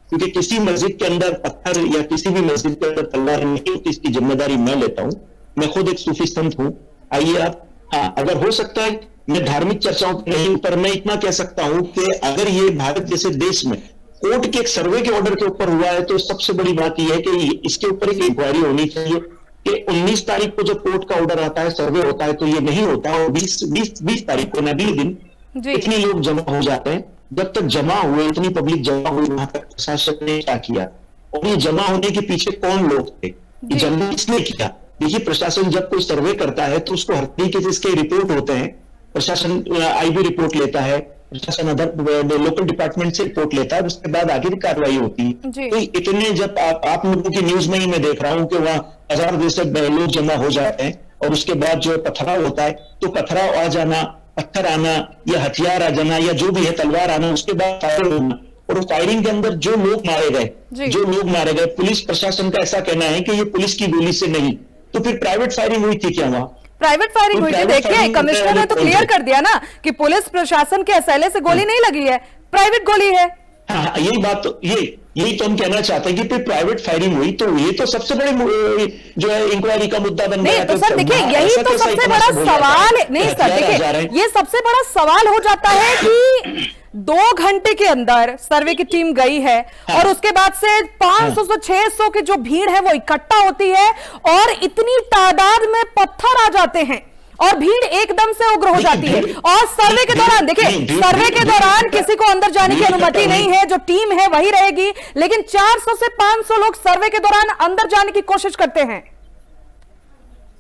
क्योंकि किसी मस्जिद के अंदर पत्थर या किसी भी मस्जिद के अंदर तलवार नहीं होती, इसकी जिम्मेदारी मैं लेता हूँ। मैं खुद एक सूफी संत हूँ। आइए आप, हाँ, अगर हो सकता है मैं धार्मिक चर्चाओं पर नहीं, पर मैं इतना कह सकता हूं कि अगर ये भारत जैसे देश में कोर्ट के एक सर्वे के ऑर्डर के ऊपर हुआ है, तो सबसे बड़ी बात यह है कि इसके ऊपर एक इंक्वायरी होनी चाहिए कि 19 तारीख को जब कोर्ट का ऑर्डर आता है, सर्वे होता है, तो ये नहीं होता, और 20 तारीख को नबी दिन इतने लोग जमा हो जाते हैं। जब तक जमा हुए, इतनी पब्लिक जमा हुई, वहां तक प्रशासन ने क्या किया और ये जमा होने के पीछे कौन लोग थे, जल्दी किसने किया? देखिए, प्रशासन जब कोई सर्वे करता है तो उसको हर तरीके से इसके रिपोर्ट होते हैं। प्रशासन आईबी रिपोर्ट लेता है, प्रशासन अदर लोकल डिपार्टमेंट से रिपोर्ट लेता है, उसके बाद आगे की कार्रवाई होती है। तो इतने जब आप लोगों की न्यूज में ही मैं देख रहा हूं कि वहां 1000 लोग जमा हो जाते हैं और उसके बाद जो पथराव होता है, तो पथराव आ जाना, पत्थर आना या हथियार आ जाना या जो भी है तलवार आना, उसके बाद फायरिंग होना, और फायरिंग के अंदर जो लोग मारे गए, पुलिस प्रशासन का ऐसा कहना है कि ये पुलिस की गोली से नहीं, तो फिर प्राइवेट फायरिंग हुई थी क्या? वहां प्राइवेट फायरिंग हुई थी। देखिए, कमिश्नर ने तो क्लियर कर दिया ना कि पुलिस प्रशासन के असैले से गोली नहीं लगी है, प्राइवेट गोली है। हाँ, यही बात तो यही तो हम कहना चाहते हैं कि फिर प्राइवेट फायरिंग हुई तो ये तो सबसे बड़ी जो है इंक्वायरी का मुद्दा बन गया। नहीं तो सर देखिए, यही तो सबसे बड़ा सवाल है। नहीं सर देखिए, ये सबसे बड़ा सवाल हो जाता है कि 2 घंटे के अंदर सर्वे की टीम गई है और उसके बाद से 500 से 600 की जो भीड़ है वो इकट्ठा होती है और इतनी तादाद में पत्थर आ जाते हैं और भीड़ एकदम से उग्र हो जाती है। और सर्वे के दौरान देखिए, सर्वे के दौरान किसी को अंदर जाने की अनुमति नहीं है, जो टीम है वही रहेगी, लेकिन 400 से 500 लोग सर्वे के दौरान अंदर जाने की कोशिश करते हैं।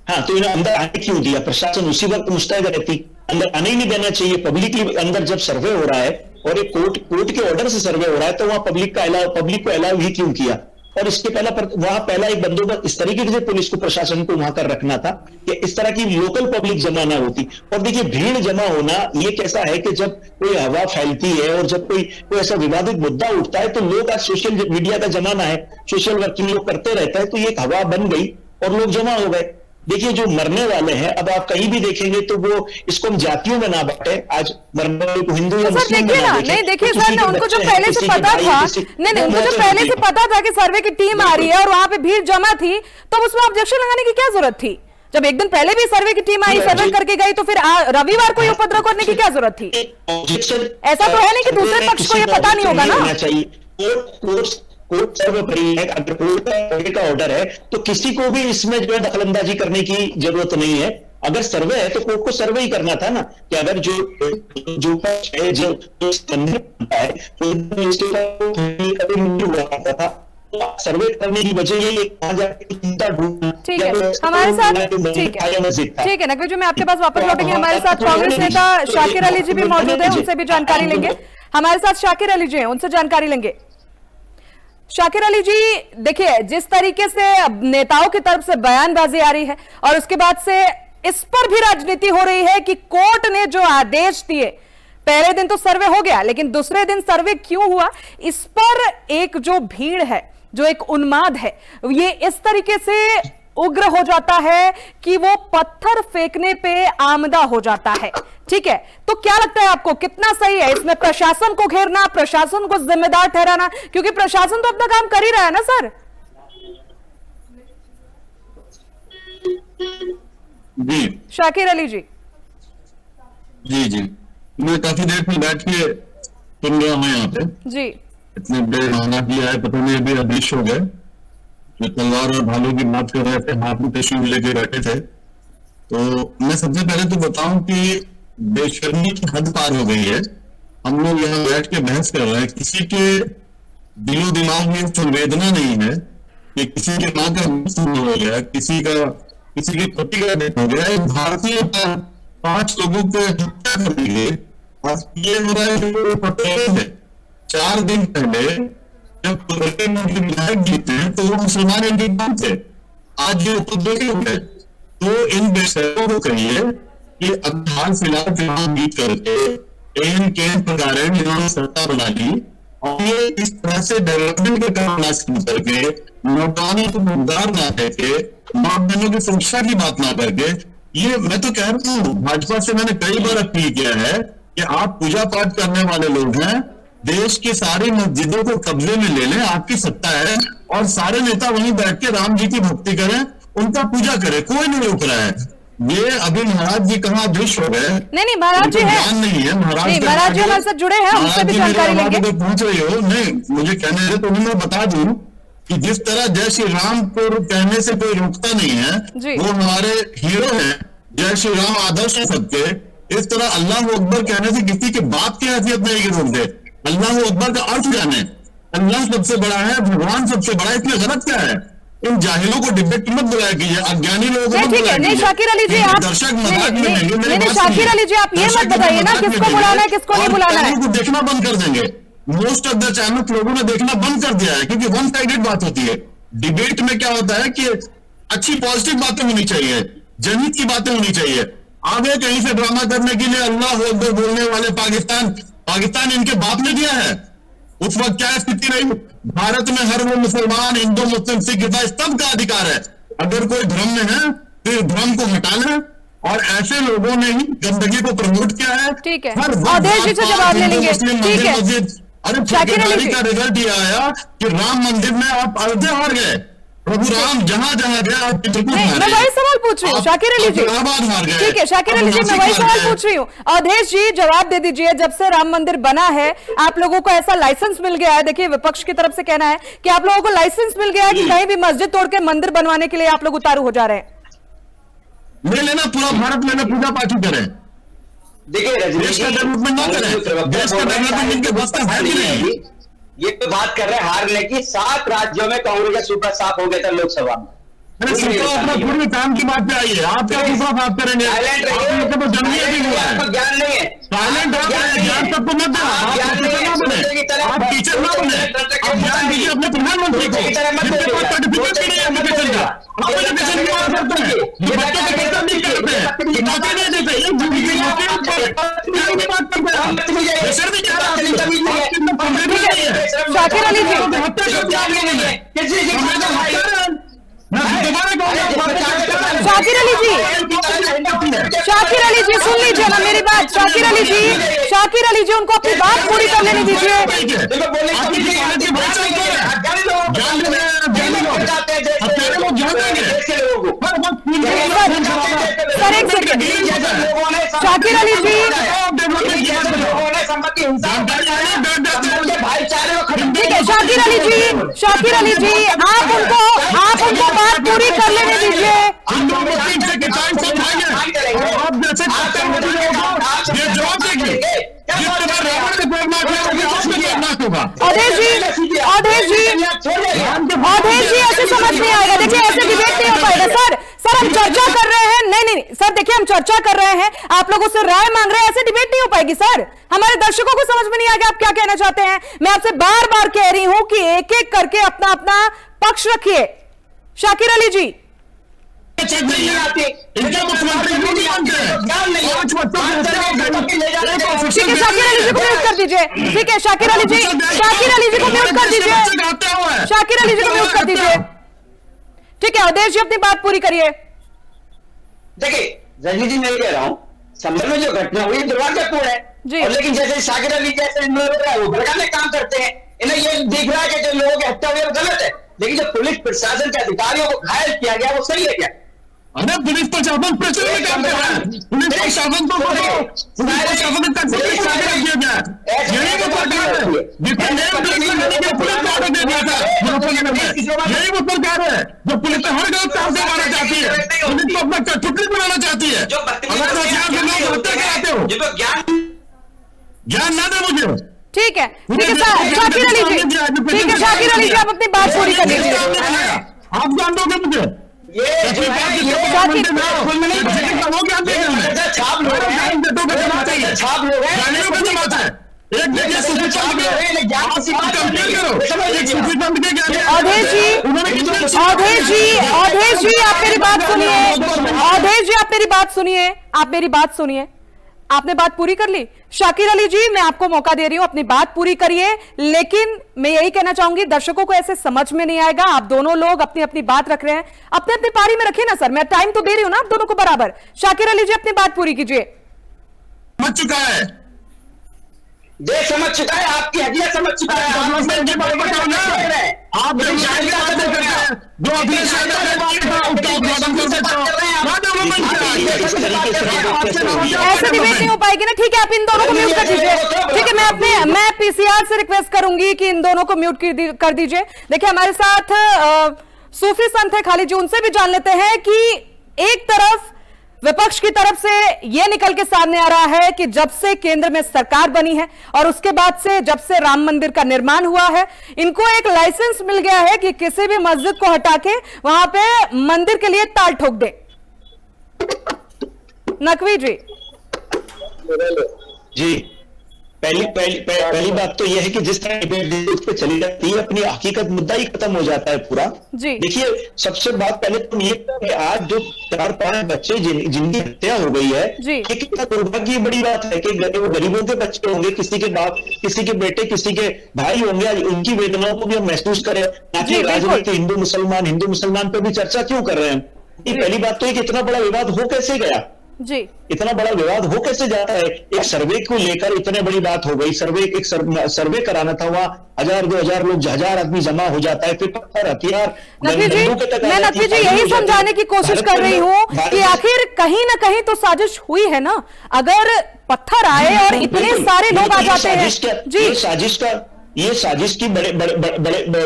हाँ, तो इन्हें अंदर आने क्यों दिया? प्रशासन उसी वक्त मुस्तैद रहती, अंदर आने ही नहीं देना चाहिए। पब्लिकली अंदर जब सर्वे हो रहा है और एक कोर्ट के ऑर्डर से सर्वे हो रहा है तो वहां पब्लिक को अलाउ ही क्यों किया? और इसके वहां पहला एक बंदोबस्त इस तरीके से पुलिस को, प्रशासन को वहां कर रखना था कि इस तरह की लोकल पब्लिक जमा ना होती। और देखिए, भीड़ जमा होना ये कैसा है कि जब कोई हवा फैलती है और जब कोई ऐसा विवादित मुद्दा उठता है तो लोग, आज सोशल मीडिया का जमाना है, सोशल वर्किंग लोग करते रहते हैं, तो ये एक हवा बन गई और लोग जमा हो गए। देखिए, जो मरने वाले हैं, अब आप कहीं भी देखेंगे तो वो इसको हम जातियों में ना बांटे, आज मरने वाले को हिंदू या मुस्लिम में ना देखें। नहीं देखिए सर, उनको जो पहले से पता था, नहीं उनको जो पहले से पता था कि सर्वे की टीम आ रही है और वहां पे भीड़ जमा थी, तो उसमें ऑब्जेक्शन लगाने की क्या जरूरत थी? जब एक दिन पहले भी सर्वे की टीम आई, सर्वे करके गई, तो फिर रविवार को ये उपद्रव करने की क्या जरूरत थी? ऐसा तो है नहीं कि दूसरे पक्ष को ये पता नहीं होगा ना। कोर्ट सर्वे करी है, अगर कोर्ट का ऑर्डर है तो किसी को भी इसमें जो है दखलंदाजी करने की जरूरत नहीं है। अगर सर्वे है तो कोर्ट को सर्वे ही करना था ना, कि अगर जो पक्ष है, जो है तो सर्वे करने की वजह यही कहा जाए चिंता ढूंढना। ठीक है, हमारे साथ ठीक है नकवी जी, मैं आपके पास वापस लौटेंगे। हमारे साथ कांग्रेस नेता शाकिर अली जी भी मौजूद है, उनसे भी जानकारी लेंगे। हमारे साथ शाकिर अली जी हैं, उनसे जानकारी लेंगे। शाकिर अली जी, देखिए जिस तरीके से नेताओं की तरफ से बयानबाजी आ रही है और उसके बाद से इस पर भी राजनीति हो रही है कि कोर्ट ने जो आदेश दिए, पहले दिन तो सर्वे हो गया लेकिन दूसरे दिन सर्वे क्यों हुआ, इस पर एक जो भीड़ है, जो एक उन्माद है, ये इस तरीके से उग्र हो जाता है कि वो पत्थर फेंकने पे आमदा हो जाता है। ठीक है, तो क्या लगता है आपको, कितना सही है इसमें प्रशासन को घेरना, प्रशासन को जिम्मेदार ठहराना? क्योंकि प्रशासन तो अपना काम कर ही रहा है ना सर। जी शाकिर अली जी। जी मैं काफी देर से बैठ के सुन रहा हूँ यहाँ पे जी। इतने देर मांगा किया है, पता नहीं अभी अदृश्य हो गए। जो तलवार और भालू की बात कर रहे थे, हाथ में त्रिशूल लेके बैठे थे। तो मैं सबसे पहले तो बताऊं कि बेशर्मी की हद पार हो गई है। हम लोग यहाँ बैठ के बहस कर रहे हैं, किसी के दिलो दिमाग में संवेदना नहीं है कि किसी के माँ का मृत्यु हो गया, किसी के पति का डेथ हो गया। एक भारतीय 5 लोगों को हत्या कर दी गई और ये हो रहा है पटेल है। 4 दिन पहले जब विधायक जीते तो वो मुसलमान इंसान थे, आज ये उपद्रवी हो गए। तो इन बेशर्मों को कहिए कि अब हाल फिलहाल चुनाव जीत करके एन प्रकार इन्होंने सत्ता बना ली और ये इस तरह से डेवलपमेंट के काम ना शुरू करके, नौजवानों को मुद्दार ना करके, माँ बहनों की सुरक्षा की बात ना करके, ये मैं तो कह रहा हूँ भाजपा से मैंने कई बार अपील किया है कि आप पूजा पाठ करने वाले लोग हैं, देश की सारी मस्जिदों को कब्जे में ले लें, आपकी सत्ता है, और सारे नेता वहीं बैठ के राम जी की भक्ति करें, उनका पूजा करें, कोई नहीं रोक रहा है। ये अभी महाराज जी कहाँ अदृश्य हो गए? नहीं महाराज जी है, नहीं है महाराज जी हमारे साथ जुड़े हैं, उनसे भी जानकारी लेंगे। पहुंच रही हो? नहीं, मुझे कहने दे तो मैं बता दूं कि जिस तरह जय श्री राम को कहने से कोई रोकता नहीं है, वो हमारे हीरो हैं, जय श्री राम आदर्श है सबके। इस तरह अल्लाह अकबर कहने से किसी की बात की हैसियत नहीं रोक दे। अल्लाह अकबर का अर्थ जाने, अल्लाह सबसे बड़ा है, भगवान सबसे बड़ा है, इसमें गलत क्या है? इन जाहिलों को डिबेट मत बुलाया कीजिए, अज्ञानी लोगों को ठीक है। नहीं शाकिर अली जी आप, नहीं शाकिर अली जी आप ये मत बताइए ना किसको बुलाना है किसको नहीं बुलाना है। देखना बंद कर देंगे, मोस्ट ऑफ द चैनल लोगों ने देखना बंद कर दिया है, क्योंकि वन साइडेड बात होती है। डिबेट में क्या होता है कि अच्छी पॉजिटिव बातें होनी चाहिए, जनहित की बातें होनी चाहिए। आगे कहीं से ड्रामा करने के लिए अल्लाह अकबर बोलने वाले पाकिस्तान इनके बाप ने दिया है। उस वक्त क्या स्थिति रही? भारत में हर वो मुसलमान, हिंदू, मुस्लिम, सिख, ईसाई सबका अधिकार है। अगर कोई धर्म में है तो धर्म को हटा लें, और ऐसे लोगों ने ही गंदगी को प्रमोट किया है। ठीक है, अवधेश जी से जवाब ले लेंगे। ठीक है, अरे ठेकेदारी का रिजल्ट ये आया कि राम मंदिर में आप अयोध्या हार गए। प्रभु राम जहां जहां गए आप चित्रकूट हारे। मैं वही सवाल पूछ रही हूँ शाकिर अली जी। ठीक है शाकिर अली जी, मैं वही सवाल पूछ रही हूँ। अवधेश जी जवाब दे दीजिए, जब से राम मंदिर बना है आप लोगों को ऐसा लाइसेंस मिल गया है, देखिए विपक्ष की तरफ से कहना है कि आप लोगों को लाइसेंस मिल गया है कि कहीं भी मस्जिद तोड़ के मंदिर बनवाने के लिए आप लोग उतारू हो जा रहे हैं। ले लेना, पूरा भारत लेना, पूजा पाठ करें। देखिए देश का डेवलपमेंट ना करें, देश का डेवलपमेंट इनके बस का है नहीं। ये तो बात कर रहे हैं हारने की। 7 राज्यों में कांग्रेस का सूपा साफ हो गया था लोकसभा में। अपना पूर्व काम की बात पे आइए, आप क्या दूसरा बात करेंगे? आपको तो जमीन भी हुआ है, ज्ञान नहीं है, साइलेंट ज्ञान सबको मत देना। आप टीचर ना बने, आप ज्ञान दीजिए अपने प्रधानमंत्री को, जिसके पास सर्टिफिकेट नहीं है एजुकेशन का। आप एजुकेशन की बात करते हैं, जो बच्चों को खर्चा नहीं करते हैं, नौकरी नहीं देते, ये नौकरी की बात करते हैं। प्रेशर भी क्या है? शाकिर अली जी, शाकिर अली जी, शाकिर अली जी सुन लीजिए ना मेरी बात। शाकिर अली जी, शाकिर अली जी उनको अपनी बात पूरी कर लेने दीजिए। सर एक सेकंड, शाकिर अली जी, ठीक है शाकिर अली जी, शाकिर अली जी आप उनको बात पूरी कर लेने दीजिए। अवधेश जी ऐसे समझ नहीं आएगा। देखिए ऐसे डिबेट नहीं हो पाएगा सर। सर हम चर्चा कर रहे हैं, नहीं सर देखिए हम चर्चा कर रहे हैं, आप लोगों से राय मांग रहे हैं, ऐसे डिबेट नहीं हो पाएगी सर। हमारे दर्शकों को समझ में नहीं आएगा आप क्या कहना चाहते हैं। मैं आपसे बार बार कह रही हूं कि एक एक करके अपना अपना पक्ष रखिए। शाकिर अली जी, मुख्यमंत्री ठीक है शाकिर अली जी को म्यूट कर दीजिए। ठीक है शाकिर अली जी, शाकिर अली जी को म्यूट कर दीजिए। शाकिर अली जी को म्यूट कर दीजिए। ठीक है अवधेश जी अपनी बात पूरी करिए। देखिए रजनी जी मैं कह रहा हूँ संभल में जो घटना हुई दुर्भाग्यपूर्ण है, और लेकिन जैसे शाकिर अली जैसे वो भड़काने काम करते हैं, इन्हें ये दिख रहा है कि जो लोगों की हत्या हुई वो गलत है, लेकिन जो पुलिस प्रशासन के अधिकारियों को घायल किया गया वो सही है क्या? अरे पुलिस प्रशासन प्रेशर में काम कर रहा है, पुलिस प्रशासन को किया गया, यही वो सरकार है, यही वो सरकार है जो पुलिस पे हर गलत काम से मारना चाहती है, पुलिस को अपना कठपुतली बनाना चाहती है। अगर हत्या कराते हो ज्ञान ना दे मुझे। ठीक है शाकिर अली जी, ठीक है शाकिर अली जी आप अपनी बात पूरी कर लीजिए। आप जान दोगे मुझे अवधेश जी आप मेरी बात सुनिए। अवधेश जी आप मेरी बात सुनिए, आप मेरी बात सुनिए। आपने बात पूरी कर ली। शाकिर अली जी मैं आपको मौका दे रही हूं, अपनी बात पूरी करिए, लेकिन मैं यही कहना चाहूंगी दर्शकों को ऐसे समझ में नहीं आएगा। आप दोनों लोग अपनी अपनी बात रख रहे हैं, अपने अपनी पारी में रखिए ना सर, मैं टाइम तो दे रही हूं ना आप दोनों को बराबर। शाकिर अली जी अपनी बात पूरी कीजिए। समझ चुका है, देश समझ चुका है, आपकी हड्डियां समझ चुका है। आप ऐसे डिबेट नहीं हो पाएगी ना। ठीक है आप इन दोनों को म्यूट कर दीजिए। ठीक है मैं पीसीआर से रिक्वेस्ट करूंगी कि इन दोनों को म्यूट कर दीजिए। देखिए हमारे साथ सूफी संत है खालिद जी, उनसे भी जान लेते हैं कि एक तरफ विपक्ष की तरफ से यह निकल के सामने आ रहा है कि जब से केंद्र में सरकार बनी है और उसके बाद से जब से राम मंदिर का निर्माण हुआ है, इनको एक लाइसेंस मिल गया है कि किसी भी मस्जिद को हटा के वहां पे मंदिर के लिए ताल ठोक दे। नकवी जी पहली बात तो यह है कि जिस तरह डिबेट उस पर चली जाती है अपनी हकीकत मुद्दा ही खत्म हो जाता है पूरा। देखिए सबसे बात पहले तो ये कि आज जो 4-5 बच्चे जिनकी हत्या हो गई है, ये कितना दुर्भाग्य की बड़ी बात है कि गरीबों के बच्चे होंगे, किसी के बाप, किसी के बेटे, किसी के भाई होंगे, उनकी वेदनाओं को भी हम महसूस करें। ताकि राजनीति हिंदू मुसलमान पे भी चर्चा क्यों कर रहे हैं? ये पहली बात तो है कि इतना बड़ा विवाद हो कैसे गया? जी। इतना बड़ा विवाद हो कैसे जाता है? एक सर्वे को लेकर इतने बड़ी बात हो गई, सर्वे कराना था, वहां 1000-2000 लोग, 1000 आदमी जमा हो जाता है, फिर पत्थर, हथियार, नकवी जी, मैं नकवी जी यही समझाने की कोशिश कर रही हूँ कि आखिर कहीं ना कहीं तो साजिश हुई है ना। अगर पत्थर आए और इतने सारे लोग आ जाते हैं जी, ये साजिश की बड़े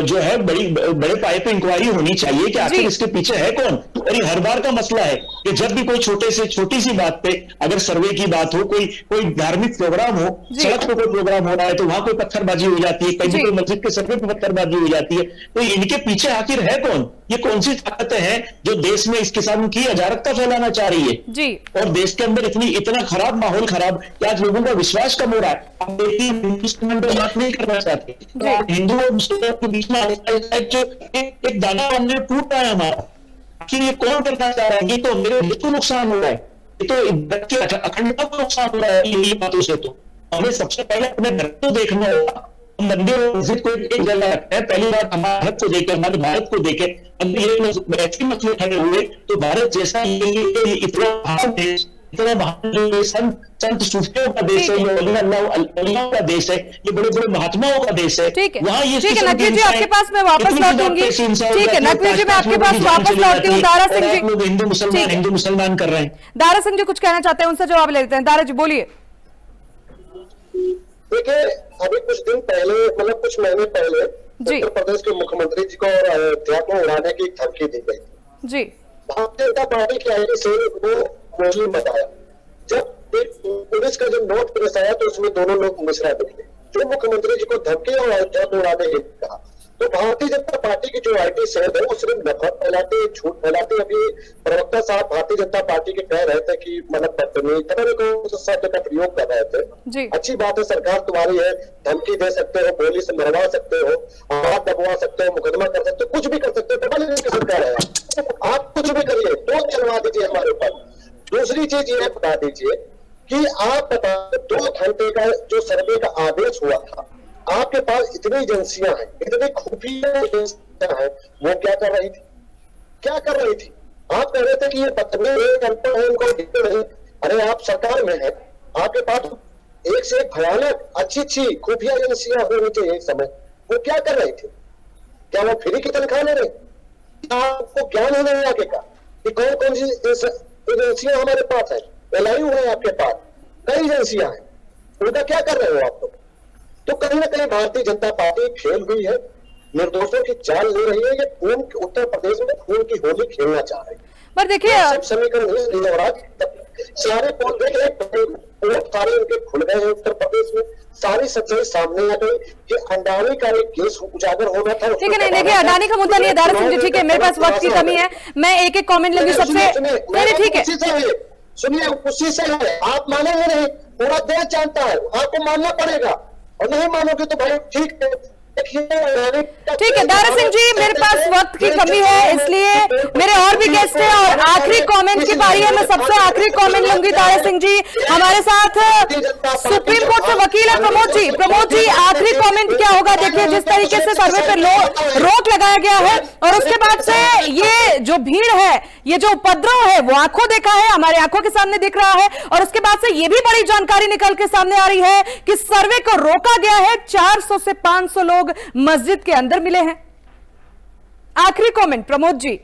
जो है बड़े पाए पे इंक्वायरी होनी चाहिए कि आखिर इसके पीछे है कौन। और ये हर बार का मसला है कि जब भी कोई छोटी सी बात पे अगर सर्वे की बात हो, कोई धार्मिक प्रोग्राम हो, सड़क पे कोई प्रोग्राम हो रहा है तो वहां कोई पत्थरबाजी हो जाती है, कहीं कोई मस्जिद के सर्वे पे पत्थरबाजी हो जाती है। तो इनके पीछे आखिर है कौन? ये कौन सी ताकतें हैं जो देश में इस किस्म की अराजकता फैलाना चाह रही है जी। और देश के अंदर इतना खराब माहौल खराब कि आज लोगों का विश्वास कम हो रहा है। आप देखिए, मुसलमान पर बात नहीं करना चाहते, हिंदू और मुसलमान के बीच में जो एक दाना हमने टूट रहा है हमारा, आखिर ये कौन करना चाह रहा है? ये तो मेरे देश को नुकसान हो रहा है, ये तो अखंडता को नुकसान हो रहा है। ये बातों से तो हमें सबसे पहले अपने घर को देखना होगा। मंदिर और मस्जिद को एक जगह रखते हैं। पहली बात हमारे भारत को देखे, हमारे भारत को देखे। अगर ये ऐसे मसले खड़े हुए तो भारत जैसा ये इतना महान देश, इतना महान जो संत सूफियों का देश है, ये अल्लाह का देश है, ये बड़े बड़े महात्माओं का देश है। वहाँ ये नकवी जी आपके पास मैं वापस लौटूंगी। ठीक है नकवी जी, मैं आपके पास वापस लौटती हूँ। दारा सिंह जी, लोग हिंदू मुसलमान कर रहे हैं। दारा सिंह जी कुछ कहना चाहते हैं, उनसे जवाब ले लेते हैं। दारा जी बोलिए। देखिए, अभी कुछ दिन पहले, मतलब कुछ महीने पहले उत्तर प्रदेश के मुख्यमंत्री जी को अयोध्या को उड़ाने की धमकी दी गई थी जी। भारतीय जनता पार्टी के आईटी से वो मुस्लिम बताया। जब पुलिस का जब नोट प्रेस आया तो उसमें दोनों लोग मिश्रा निकले, जो मुख्यमंत्री जी को धमकी और अयोध्या को उड़ाने के कहा। तो भारतीय जनता पार्टी की जो आईटी सेल है वो सिर्फ नफरत फैलाते, झूठ फैलाते। अभी प्रवक्ता साहब भारतीय जनता पार्टी के कह रहे थे कि मतलब बदतमीज शब्द का प्रयोग कर रहे थे। अच्छी बात है, सरकार तुम्हारी है, धमकी दे सकते हो, गोली से मरवा सकते हो, हाथ दबवा सकते हो, मुकदमा कर सकते हो, कुछ भी कर सकते हो। डबल इंजन की सरकार है, आप कुछ भी करिए, तो चलवा दीजिए हमारे ऊपर। दूसरी चीज ये बता दीजिए कि आप बता 2 घंटे का जो सर्वे का आदेश हुआ था, आपके पास इतनी एजेंसियां हैं, इतनी खुफिया एजेंसियां हैं, वो क्या कर रही थी? क्या कर रही थी? आप कह रहे थे कि ये बदतमीज अनपढ़ है, इनको दिखते नहीं। अरे आप सरकार में है, आपके पास एक से एक भयानक अच्छी खुफिया एजेंसियां होनी चाहिए एक समय। वो क्या कर रही थी? क्या वो फ्री की तनख्वाह ले रही? आपको ज्ञान ही नहीं आगे का कि कौन कौन सी एजेंसियां हमारे पास है? LIU है आपके पास, कई एजेंसियां हैं, उनका क्या कर रहे हो आप लोग? तो कहीं ना कहीं भारतीय जनता पार्टी फेल हुई है, निर्दोषों की जान ले रही है। ये खून उत्तर प्रदेश में खून की होली खेलना चाह रही है। पर देखिए सब समीकरण सारे पोल सारे उनके खुल गए हैं उत्तर प्रदेश में, सारी सच्चाई सामने आ गई कि अडानी का एक केस उजागर होना था। ठीक है, नहीं देखिए अडानी का मुद्दा नहीं है दारा सिंह जी, ठीक है, मेरे पास वक्त की कमी है, मैं एक एक कमेंट लूंगी सबसे। ठीक है, सुनिए, उसी से है, आप मानेंगे नहीं, पूरा देश जानता है, आपको मानना पड़ेगा, और नहीं मानोगे तो भाई ठीक है। ठीक है दारा सिंह जी, मेरे पास वक्त की कमी है, इसलिए मेरे और भी गेस्ट हैं और आखिरी कमेंट की बारी है। मैं सबसे आखिरी कमेंट लूंगी। दारा सिंह जी हमारे साथ सुप्रीम कोर्ट से वकील है प्रमोद जी। प्रमोद जी आखिरी कमेंट क्या होगा? देखिए जिस तरीके से सर्वे पे रोक लगाया गया है और उसके बाद से ये जो भीड़ है, ये जो उपद्रव है, वो आंखों देखा है, हमारे आंखों के सामने दिख रहा है, और उसके बाद से ये भी बड़ी जानकारी निकल के सामने आ रही है कि सर्वे को रोका गया है, 400 से 500 लोग मस्जिद के अंदर मिले हैं। आखिरी कमेंट प्रमोद जी।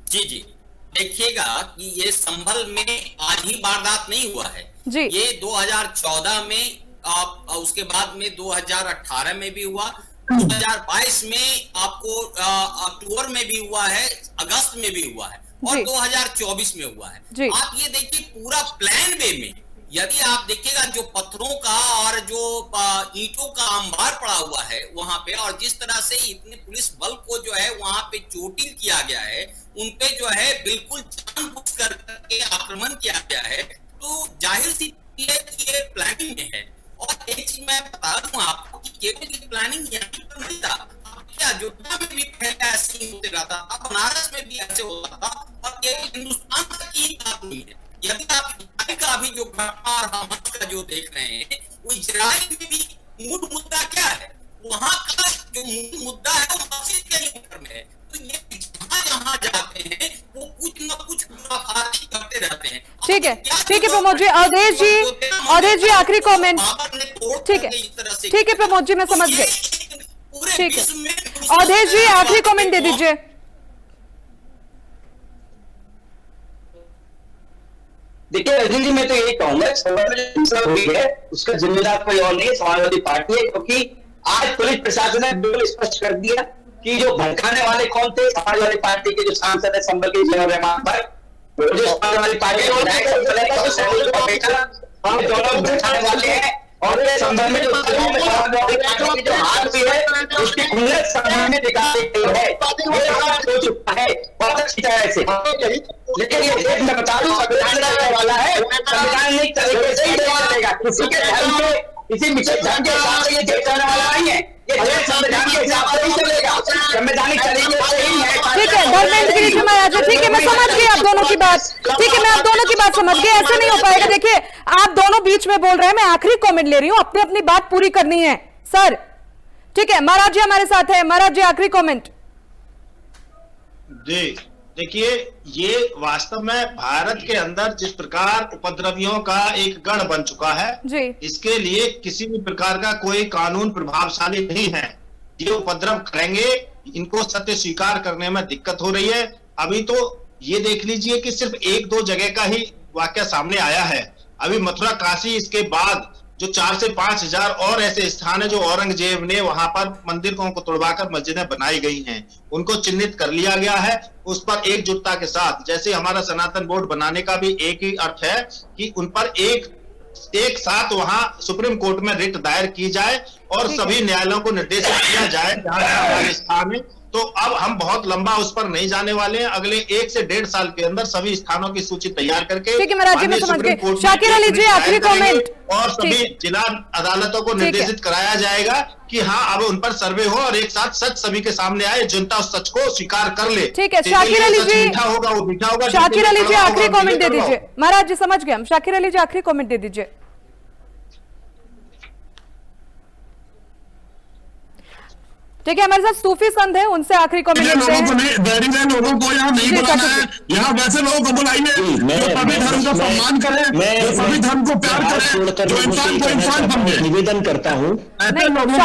जी देखिएगा कि ये संभल में आज ही वारदात नहीं हुआ है जी। ये 2014 में उसके बाद में 2018 में भी हुआ, 2022 में आपको अक्टूबर में भी हुआ है, अगस्त में भी हुआ है और 2024 में हुआ है। आप ये देखिए पूरा प्लान वे में यदि आप देखिएगा जो पत्थरों का और जो ईंटों का अंबार पड़ा हुआ है वहां पे, और जिस तरह से इतने पुलिस बल को जो है वहां पे चोटिल किया गया है, उनपे जो है बिल्कुल जानबूझ करके आक्रमण किया गया है, तो जाहिर सी है कि ये प्लानिंग में है। और एक चीज मैं बता दूं आपको कि केवल प्लानिंग यहाँ पर नहीं था, अयोध्या में भी पहले ऐसे ही होते रहता था, बनारस में भी ऐसे होता था, और केवल हिंदुस्तान तक की बात नहीं है। यदि आप इजराइल का अभी जो घटना और हमास का जो देख रहे हैं, वो इजराइल में भी मूल मुद्दा क्या है? वहां का जो मूल मुद्दा है वो मस्जिद के ऊपर में है। तो ये जहां जाते हैं वो कुछ न कुछ गुनाहगारी करते रहते हैं। ठीक है प्रमोद जी। अवधेश जी आखिरी कमेंट। ठीक है प्रमोद जी, मैं समझ गई। ठीक है अवधेश जी आखिरी कमेंट दे दीजिए। देखिए रजनी जी, मैं तो यही कहूंगा हिंसा हुई है उसका जिम्मेदार कोई और नहीं है, समाजवादी पार्टी है। क्योंकि आज पुलिस प्रशासन ने बिल्कुल स्पष्ट कर दिया कि जो भड़काने वाले कौन थे, समाजवादी पार्टी के जो सांसद है संभल के जिया रहमान पर, जो समाजवादी पार्टी दोनों भड़काने वाले हैं और संभल में जो हाथ भी है उसकी खुल्लत संभल में दिखाई गई है, हो चुका है बहुत अच्छी तरह से। लेकिन ये देश में बता दूं संविधान रहने वाला है, संवैधानिक तरीके से ही चलेगा, किसी के धर्म के किसी विशेष धर्म के हिसाब से ये देश चलने वाला नहीं है, ये देश संविधान के हिसाब से ही चलेगा, संवैधानिक तरीके से ही है। ठीक है धर्मेंद्र गिरीश महाराज, ठीक है मैं समझ गई आप दोनों की बात। ठीक है मैं आप दोनों की बात समझ गई, ऐसे नहीं हो पाएगा। देखिए आप दोनों बीच में बोल रहे हैं, मैं आखिरी कमेंट ले रही हूँ, अपनी अपनी बात पूरी करनी है सर। ठीक है महाराज जी हमारे साथ है, महाराज जी आखिरी कमेंट। जी देखिए, ये वास्तव में भारत के अंदर जिस प्रकार उपद्रवियों का एक गढ़ बन चुका है जी, इसके लिए किसी भी प्रकार का कोई कानून प्रभावशाली नहीं है। ये उपद्रव करेंगे, इनको सत्य स्वीकार करने में दिक्कत हो रही है। अभी तो ये देख लीजिए कि सिर्फ 1-2 जगह का ही वाकया सामने आया है। अभी मथुरा काशी, इसके बाद जो 4 से 5 हजार और ऐसे स्थान है जो औरंगजेब ने वहां पर मंदिरों को तोड़वाकर मस्जिदें बनाई गई हैं, उनको चिन्हित कर लिया गया है उस पर एकजुटता के साथ। जैसे हमारा सनातन बोर्ड बनाने का भी एक ही अर्थ है कि उन पर एक साथ वहां सुप्रीम कोर्ट में रिट दायर की जाए और सभी न्यायालयों को निर्देशित किया जाए जहां स्थान में। तो अब हम बहुत लंबा उस पर नहीं जाने वाले हैं, अगले 1 से 1.5 साल के अंदर सभी स्थानों की सूची तैयार करके ठीक है महाराज जी मैं समझ गई। शाकिर अली जी आखिरी कमेंट। और सभी जिला अदालतों को निर्देशित कराया जाएगा कि हाँ अब उन पर सर्वे हो और एक साथ सच सभी के सामने आए, जनता उस सच को स्वीकार कर ले। ठीक है शाकिर अली जी, मीठा होगा वो मीठा होगा। शाकिर अली जी आखिरी कमेंट दे दीजिए। महाराज जी समझ गए हम, शाकिर अली जी आखिरी कमेंट दे दीजिए। ठीक है हमारे साथ सूफी संत है, उनसे आखिरी कमेंट लेते हैं। लोगों को यहाँ नहीं बुलाना है, यहाँ वैसे लोगों को बुलाइए जो सभी धर्म का सम्मान करें, जो सभी धर्म को प्यार करें, जो इंसान को इंसान समझे। निवेदन करता हूँ ऐसे लोगों को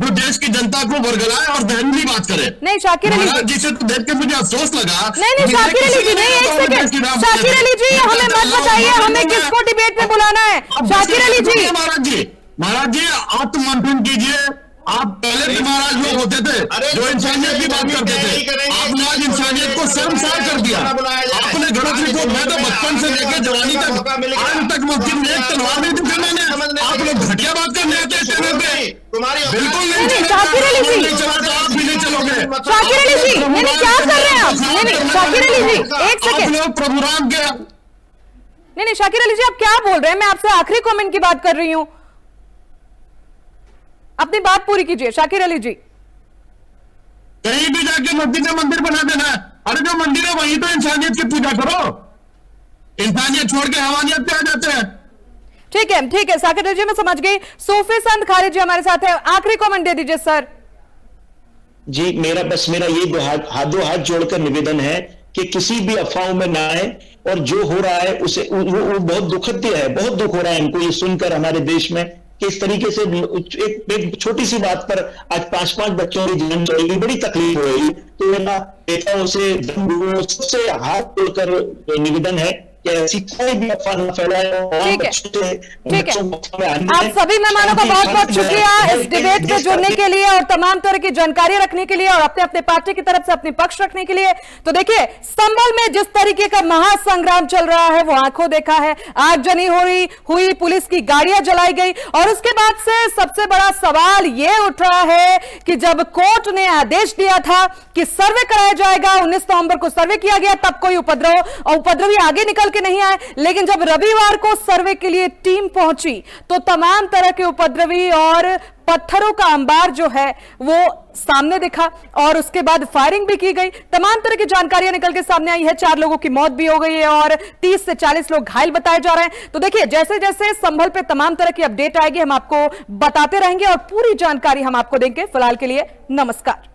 जो देश की जनता को वर्गलाए और दहनगी बात करे। नहीं शाकिर अली जी से तो देख के मुझे अफसोस लगा। नहीं शाकिर अली जी नहीं, एक सेकंड शाकिर अली जी हमें मत बताइए हमें किसको डिबेट में बुलाना है। शाकिर अली जी महाराज जी आत्ममंथन कीजिए। आप पहले भी महाराज लोग होते थे जो इंसानियत की बात करते थे, आपने आज इंसानियत को शर्मसार कर दिया। आपने गणतंत्र को, मैं तो बचपन से लेकर जवानी तक आज तक मस्जिद में एक तलवार नहीं दिखा मैंने। आप लोग घटिया बात करने आते हैं, बिल्कुल नहीं। शाकिर अली जी नहीं चला तो आप भी नहीं चलोगे। शाकिर अली जी नहीं क्या कर रहे हैं आप? नहीं शाकिर अली जी एक सेकंड, लोग प्रभु राम के नहीं शाकिर अली जी आप क्या बोल रहे हैं? मैं आपसे आखिरी कमेंट की बात कर रही हूँ, अपनी बात पूरी कीजिए शाकिर अली जी। कहीं भी जाके मस्जिद में मंदिर बना देना, अरे जो मंदिर है वहीं तो इंसानियत की पूजा करो, इंसानियत छोड़ के हवानियत पे आ जाते हैं। ठीक है शाकिर अली जी मैं समझ गई। सूफी संत खालिद जी हमारे साथ है, आखिरी कमेंट दे दीजिए सर। जी मेरा ये दो हाथ जोड़कर निवेदन है कि किसी भी अफवाहों में ना आए, और जो हो रहा है उसे वो बहुत दुखद है, बहुत दुख हो रहा है हमको ये सुनकर हमारे देश में कि इस तरीके से एक छोटी सी बात पर आज 5-5 बच्चों की जान चली गई, बड़ी तकलीफ हो रही। तो मेरा नेताओं से, धर्मगुरुओं सबसे हाथ जोड़कर निवेदन है कि ऐसी कोई भी अफवाह न फैलाए। ठीक है आप सभी मेहमानों का बहुत बहुत शुक्रिया इस डिबेट में जुड़ने के लिए और तमाम तरह की जानकारी रखने के लिए और अपने अपने पार्टी की तरफ से अपनी पक्ष रखने के लिए। तो देखिए संभल में जिस तरीके का महासंग्राम चल रहा है वो आंखों देखा है। आगजनी हुई, पुलिस की गाड़ियां जलाई गई और उसके बाद से सबसे बड़ा सवाल ये उठ रहा है कि जब कोर्ट ने आदेश दिया था कि सर्वे कराया जाएगा, 19 नवंबर को सर्वे किया गया, तब कोई उपद्रवी आगे निकल के नहीं आए। लेकिन जब रविवार को सर्वे के लिए टीम पहुंची तो तमाम तरह के उपद्रवी और पत्थरों का अंबार जो है वो सामने दिखा और उसके बाद फायरिंग भी की गई। तमाम तरह की जानकारियां निकल के सामने आई है। 4 लोगों की मौत भी हो गई है और 30 से 40 लोग घायल बताए जा रहे हैं। तो देखिए जैसे जैसे संभल पे तमाम तरह की अपडेट आएगी हम आपको बताते रहेंगे और पूरी जानकारी हम आपको देंगे। फिलहाल के लिए नमस्कार।